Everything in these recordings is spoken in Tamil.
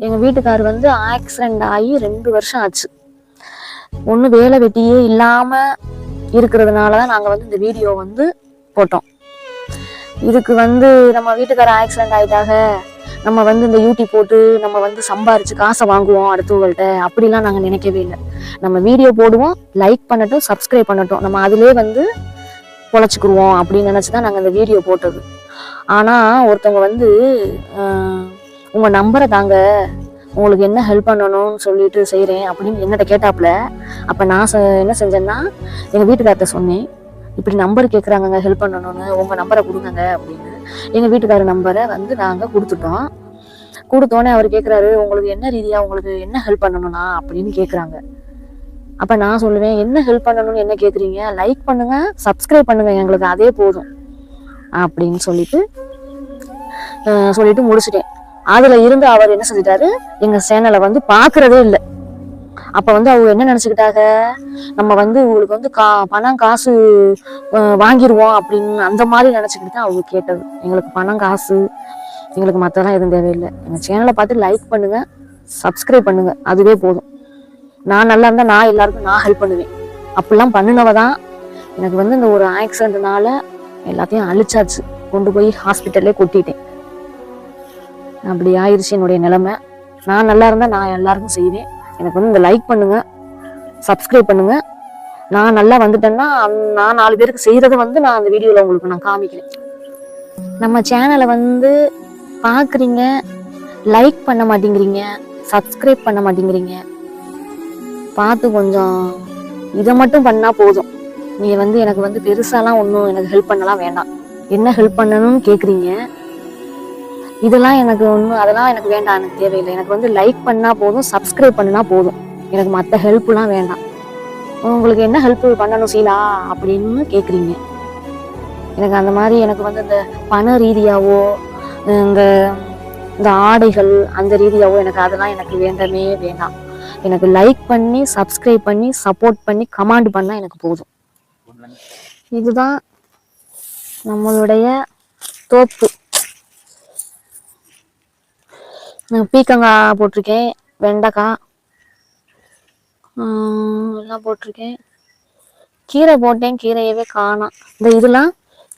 எங்க வீட்டுக்கார் வந்து ஆக்சிடென்ட் ஆகி 2 வருஷம் ஆச்சு. ஒன்றும் வேலை வெட்டியே இல்லாம இருக்கிறதுனாலதான் நாங்க வந்து இந்த வீடியோ வந்து போட்டோம். இதுக்கு வந்து நம்ம வீட்டுக்கார ஆக்சிடென்ட் ஆயிட்டாக, நம்ம வந்து இந்த யூடியூப் போட்டு நம்ம வந்து சம்பாரிச்சு காசை வாங்குவோம் அடுத்தவங்கள்ட்ட, அப்படிலாம் நாங்க நினைக்கவே இல்லை. நம்ம வீடியோ போடுவோம், லைக் பண்ணட்டும், சப்ஸ்கிரைப் பண்ணட்டும், நம்ம அதிலே வந்து பொழைச்சிக்குருவோம் அப்படின்னு நினைச்சுதான் நாங்க இந்த வீடியோ போட்டது. ஆனா ஒருத்தவங்க வந்து உங்க நம்பரை தாங்க, உங்களுக்கு என்ன ஹெல்ப் பண்ணணும்னு சொல்லிட்டு செய்யறேன் அப்படின்னு என்னட்ட கேட்டாப்புல. அப்ப நான் என்ன செஞ்சேன்னா, எங்க வீட்டுக்கார்ட்ட சொன்னேன், இப்படி நம்பர் கேட்குறாங்க ஹெல்ப் பண்ணணும்னு, உங்க நம்பரை கொடுங்க அப்படின்னு. எங்க வீட்டுக்காரர் நம்பரை வந்து நாங்க கொடுத்துட்டோம். கொடுத்தோன்னே அவர் கேட்குறாரு, உங்களுக்கு என்ன ரீதியா உங்களுக்கு என்ன ஹெல்ப் பண்ணணும்னா அப்படின்னு கேட்குறாங்க. அப்ப நான் சொல்லுவேன், என்ன ஹெல்ப் பண்ணணும்னு என்ன கேட்குறீங்க, லைக் பண்ணுங்க, சப்ஸ்கிரைப் பண்ணுங்க, எங்களுக்கு அதே போதும் அப்படின்னு சொல்லிட்டு முடிச்சுட்டேன். அதுல இருந்து அவர் என்ன செஞ்சிட்டாரு, எங்க சேனலை வந்து பாக்குறதே இல்லை. அப்ப வந்து அவங்க என்ன நினைச்சுக்கிட்டாங்க, நம்ம வந்து உங்களுக்கு வந்து பணம் காசு வாங்கிடுவோம் அப்படின்னு அந்த மாதிரி நினைச்சுக்கிட்டு தான் அவங்க கேட்டது. எங்களுக்கு பணம் காசு எங்களுக்கு மற்றெல்லாம் எதுவும் தேவையில்லை, எங்க சேனலை பார்த்து லைக் பண்ணுங்க, சப்ஸ்கிரைப் பண்ணுங்க, அதுவே போதும். நான் நல்லா இருந்தா நான் எல்லாருக்கும் நான் ஹெல்ப் பண்ணுவேன். அப்படிலாம் பண்ணினவதான் எனக்கு வந்து இந்த ஒரு ஆக்சிடென்ட்னால எல்லாத்தையும் அழிச்சாச்சு, கொண்டு போய் ஹாஸ்பிட்டல்லே கொட்டிட்டேன். அப்படி ஆயிடுச்சு என்னுடைய நிலைமை. நான் நல்லா இருந்தா நான் எல்லாருக்கும் செய்வேன். எனக்கு வந்து இந்த லைக் பண்ணுங்க, சப்ஸ்கிரைப் பண்ணுங்க. நான் நல்லா வந்துட்டேன்னா நான் 4 பேருக்கு செய்யறத வந்து நான் அந்த வீடியோல உங்களுக்கு நான் காமிக்கிறேன். நம்ம சேனலை வந்து பாக்குறீங்க, லைக் பண்ண மாட்டேங்கிறீங்க, சப்ஸ்கிரைப் பண்ண மாட்டேங்கிறீங்க. பார்த்து கொஞ்சம் இதை மட்டும் பண்ணா போதும். நீ வந்து எனக்கு வந்து பெருசாலாம் ஒன்றும் எனக்கு ஹெல்ப் பண்ணலாம் வேண்டாம். என்ன ஹெல்ப் பண்ணணும்னு கேட்குறீங்க, இதெல்லாம் எனக்கு ஒன்றும் அதெல்லாம் எனக்கு வேண்டாம், எனக்கு தேவையில்லை. எனக்கு வந்து லைக் பண்ணா போதும், சப்ஸ்கிரைப் பண்ணினா போதும், எனக்கு மற்ற ஹெல்ப்லாம் வேண்டாம். உங்களுக்கு என்ன ஹெல்ப் பண்ணணும் சீலா அப்படின்னு கேட்குறீங்க. எனக்கு அந்த மாதிரி எனக்கு வந்து இந்த பண ரீதியாவோ இந்த இந்த ஆடைகள் அந்த ரீதியாவோ எனக்கு அதெல்லாம் எனக்கு வேண்டவே வேண்டாம். எனக்கு லைக் பண்ணி சப்ஸ்கிரைப் பண்ணி சப்போர்ட் பண்ணி கமெண்ட் பண்ணா எனக்கு போதும். இதுதான் நம்மளுடைய தோப்பு. பீக்கங்காய் போட்டிருக்கேன், வெண்டைக்காய் எல்லாம் போட்டிருக்கேன். கீரை போட்டேன், கீரையவே காணோம். இதெல்லாம்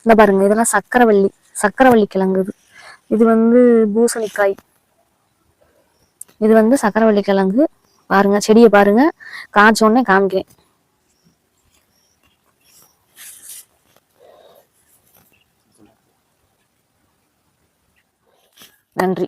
இந்த பாருங்க, இதெல்லாம் சக்கரவள்ளி கிழங்கு. இது வந்து பூசணிக்காய், இது வந்து சக்கரவள்ளி கிழங்கு. பாருங்க, செடியை பாருங்க, காய்ச்சோன்னே காமிக்கிறேன். நன்றி.